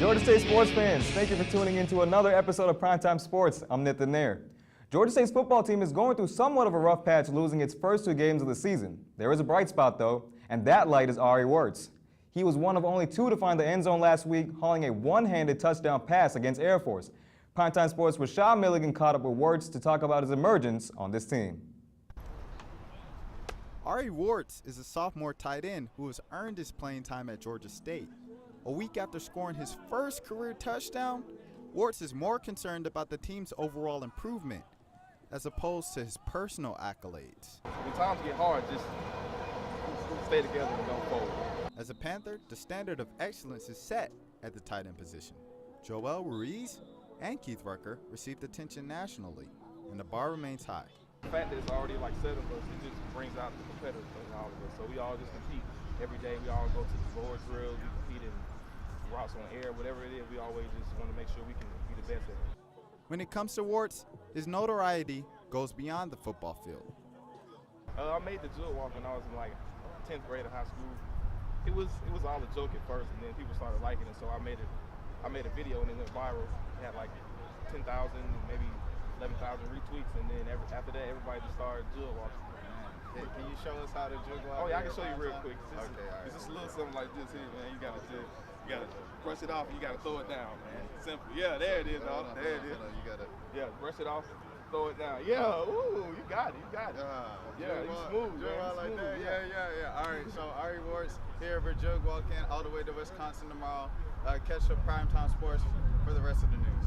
Georgia State sports fans, thank you for tuning in to another episode of Primetime Sportz. I'm Nathan Nair. Georgia State's football team is going through somewhat of a rough patch, losing its first 2 games of the season. There is a bright spot, though, and that light is Ari Wirtz. He was one of only 2 to find the end zone last week, hauling a one-handed touchdown pass against Air Force. Primetime Sportz' Rashad Milligan caught up with Wirtz to talk about his emergence on this team. Ari Wirtz is a sophomore tight end who has earned his playing time at Georgia State. A week after scoring his first career touchdown, Wirtz is more concerned about the team's overall improvement as opposed to his personal accolades. When times get hard, just stay together and go forward. As a Panther, the standard of excellence is set at the tight end position. Joel Ruiz and Keith Rucker received attention nationally, and the bar remains high. The fact that it's already like 7 of us, it just brings out the competitors in all of us. So we all just compete every day. We all go to the board drills, we compete in routes on air, whatever it is. We always just want to make sure we can be the best at it. When it comes to Wirtz, his notoriety goes beyond the football field. I made the jug walk when I was in like 10th grade of high school. It was all a joke at first, and then people started liking it. So I made a video and it went viral. It had like 10,000, maybe 11,000 retweets, and then after that, everybody just started jug walking. Can you show us how to jug walk? Oh yeah, I can show you real quick. Okay, all right. It's just a little something like this here, man. You gotta brush it off, and you gotta throw it down, man. Simple. Yeah, there it is, dog. There it is. You gotta. Yeah, brush it off, throw it down. Yeah, ooh, you got it. Yeah, you smooth, man. Like Smooth, that. Yeah. All right, so Ari Wirtz here for jug walking all the way to Wisconsin tomorrow. Catch up Primetime Sportz for the rest of the news.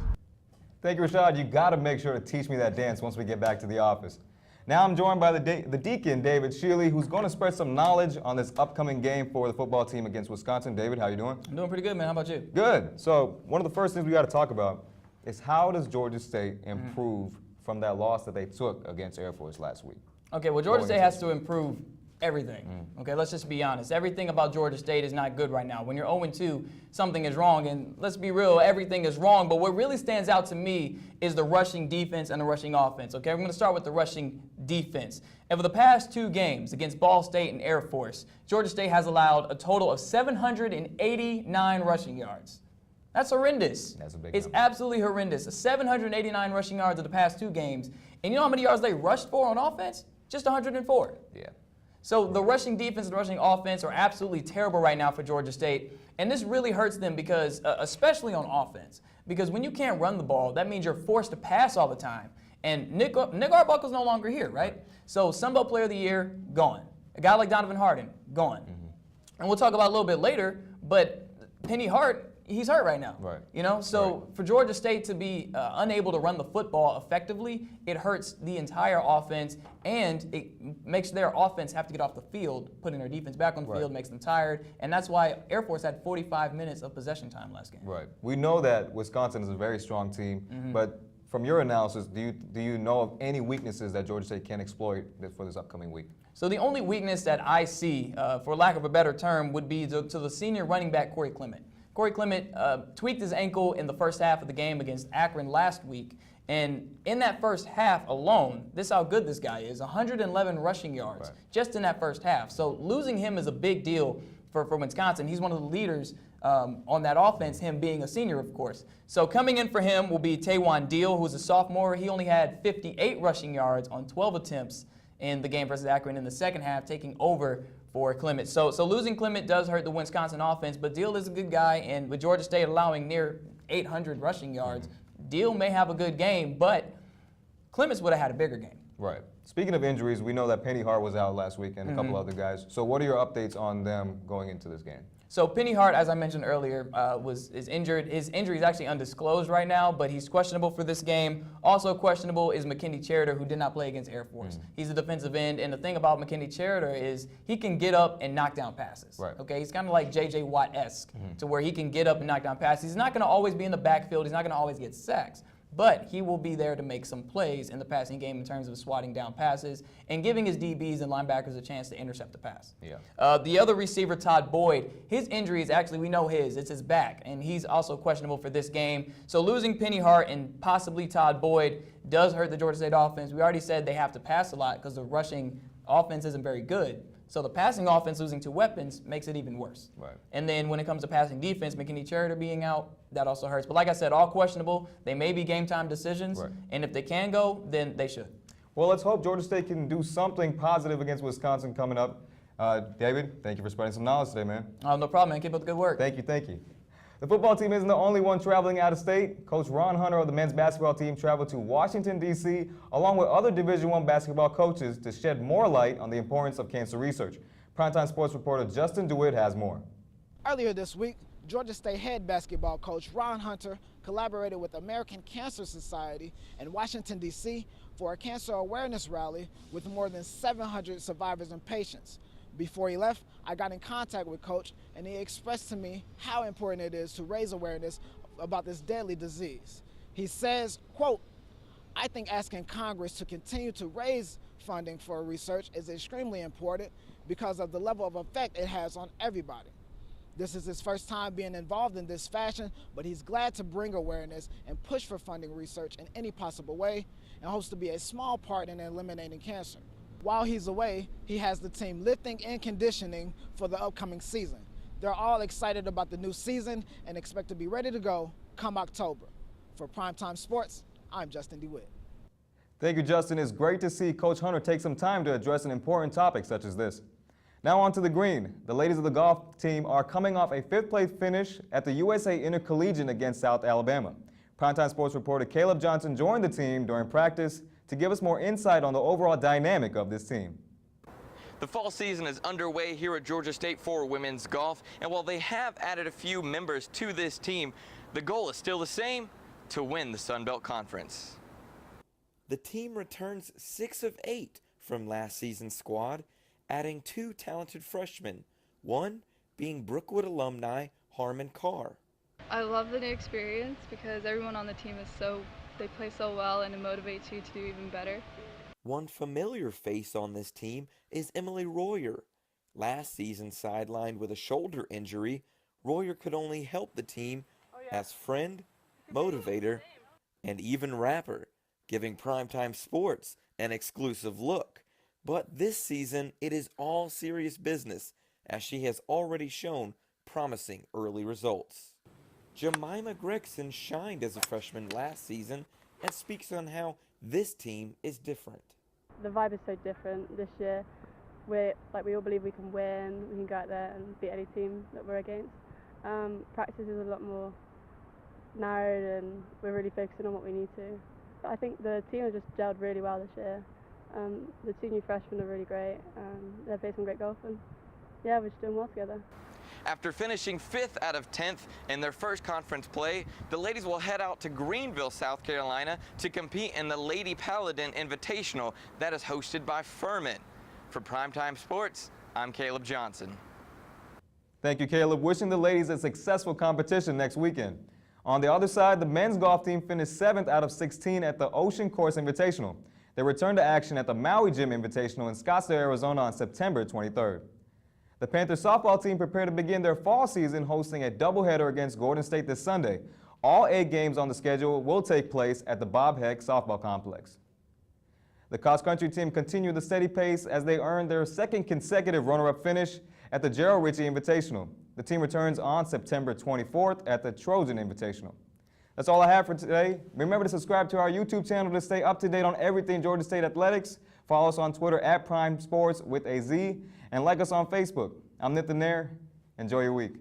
Thank you, Rashad. You got to make sure to teach me that dance once we get back to the office. Now I'm joined by the Deacon, David Shealy, who's going to spread some knowledge on this upcoming game for the football team against Wisconsin. David, how you doing? I'm doing pretty good, man. How about you? Good. So one of the first things we got to talk about is how does Georgia State improve from that loss that they took against Air Force last week? Okay, well, Georgia State has to improve everything. Okay, let's just be honest. Everything about Georgia State is not good right now. When you're 0-2, something is wrong. And let's be real, everything is wrong. But what really stands out to me is the rushing defense and the rushing offense. Okay, we're going to start with the rushing defense. And for the past 2 games against Ball State and Air Force, Georgia State has allowed a total of 789 rushing yards. That's horrendous. That's a big It's number. absolutely horrendous. 789 rushing yards of the past 2 games. And you know how many yards they rushed for on offense? Just 104. Yeah. So the rushing defense and the rushing offense are absolutely terrible right now for Georgia State. And this really hurts them because, especially on offense, because when you can't run the ball, that means you're forced to pass all the time. And Nick Arbuckle's no longer here, right? So Sunbelt Player of the Year, gone. A guy like Donovan Harden, gone. And we'll talk about it a little bit later, but Penny Hart, he's hurt right now. Right. You know, so for Georgia State to be unable to run the football effectively, it hurts the entire offense, and it makes their offense have to get off the field. Putting their defense back on the field makes them tired, and that's why Air Force had 45 minutes of possession time last game. Right. We know that Wisconsin is a very strong team, but from your analysis, do you know of any weaknesses that Georgia State can exploit for this upcoming week? So the only weakness that I see, for lack of a better term, would be to the senior running back Corey Clement. Corey Clement tweaked his ankle in the first half of the game against Akron last week. And in that first half alone, this is how good this guy is, 111 rushing yards just in that first half. So losing him is a big deal for Wisconsin. He's one of the leaders on that offense, him being a senior, of course. So coming in for him will be Taywan Deal, who's a sophomore. He only had 58 rushing yards on 12 attempts in the game versus Akron in the second half, taking over for Clement. So losing Clement does hurt the Wisconsin offense, but Deal is a good guy, and with Georgia State allowing near 800 rushing yards, Deal may have a good game, but Clements would have had a bigger game. Right. Speaking of injuries, we know that Penny Hart was out last week and a couple other guys. So what are your updates on them going into this game? So Penny Hart, as I mentioned earlier, is injured. His injury is actually undisclosed right now, but he's questionable for this game. Also questionable is McKinney Cheritor, who did not play against Air Force. He's a defensive end, and the thing about McKinney Cheritor is he can get up and knock down passes. Right. Okay, he's kind of like J.J. Watt-esque, to where he can get up and knock down passes. He's not going to always be in the backfield. He's not going to always get sacks. But he will be there to make some plays in the passing game in terms of swatting down passes and giving his DBs and linebackers a chance to intercept the pass. Yeah. The other receiver, Todd Boyd, his injury is actually, we know it's his back, and he's also questionable for this game. So losing Penny Hart and possibly Todd Boyd does hurt the Georgia State offense. We already said they have to pass a lot because the rushing offense isn't very good. So the passing offense losing 2 weapons makes it even worse. Right. And then when it comes to passing defense, McKinney Chariter being out, that also hurts. But like I said, all questionable. They may be game time decisions. Right. And if they can go, then they should. Well, let's hope Georgia State can do something positive against Wisconsin coming up. David, thank you for spreading some knowledge today, man. No problem, man. Keep up the good work. Thank you, thank you. The football team isn't the only one traveling out of state. Coach Ron Hunter of the men's basketball team traveled to Washington, D.C., along with other Division I basketball coaches to shed more light on the importance of cancer research. Primetime Sports reporter Justin DeWitt has more. Earlier this week, Georgia State head basketball coach Ron Hunter collaborated with American Cancer Society in Washington, D.C. for a cancer awareness rally with more than 700 survivors and patients. Before he left, I got in contact with Coach, and he expressed to me how important it is to raise awareness about this deadly disease. He says, quote, "I think asking Congress to continue to raise funding for research is extremely important because of the level of effect it has on everybody. This is his first time being involved in this fashion, but he's glad to bring awareness and push for funding research in any possible way and hopes to be a small part in eliminating cancer. While he's away, he has the team lifting and conditioning for the upcoming season. They're all excited about the new season and expect to be ready to go come October. For Primetime Sports, I'm Justin DeWitt." Thank you, Justin. It's great to see Coach Hunter take some time to address an important topic such as this. Now on to the green. The ladies of the golf team are coming off a 5th-place finish at the USA Intercollegiate against South Alabama. Primetime Sports reporter Caleb Johnson joined the team during practice to give us more insight on the overall dynamic of this team. The fall season is underway here at Georgia State for women's golf, and while they have added a few members to this team, the goal is still the same: to win the Sun Belt Conference. The team returns 6 of 8 from last season's squad, adding 2 talented freshmen, one being Brookwood alumni Harmon Carr. I love the new experience because everyone on the team they play so well, and it motivates you to do even better. One familiar face on this team is Emily Royer. Last season sidelined with a shoulder injury, Royer could only help the team as friend, motivator, and even rapper, giving Primetime Sports an exclusive look. But this season, it is all serious business, as she has already shown promising early results. Jemima Gregson shined as a freshman last season and speaks on how this team is different. The vibe is so different this year. We all believe we can win, we can go out there and beat any team that we're against. Practice is a lot more narrowed and we're really focusing on what we need to. But I think the team has just gelled really well this year. The 2 new freshmen are really great. They play some great golf, and yeah, we're just doing well together. After finishing 5th out of 10th in their first conference play, the ladies will head out to Greenville, South Carolina to compete in the Lady Paladin Invitational that is hosted by Furman. For Primetime Sports, I'm Caleb Johnson. Thank you, Caleb. Wishing the ladies a successful competition next weekend. On the other side, the men's golf team finished 7th out of 16 at the Ocean Course Invitational. They return to action at the Maui Gym Invitational in Scottsdale, Arizona on September 23rd. The Panthers softball team prepare to begin their fall season hosting a doubleheader against Gordon State this Sunday. All 8 games on the schedule will take place at the Bob Heck Softball Complex. The cross-country team continued the steady pace as they earned their 2nd consecutive runner-up finish at the Gerald Ritchie Invitational. The team returns on September 24th at the Trojan Invitational. That's all I have for today. Remember to subscribe to our YouTube channel to stay up to date on everything Georgia State athletics. Follow us on Twitter at Prime Sports with a Z, and like us on Facebook. I'm Nathan Nair. Enjoy your week.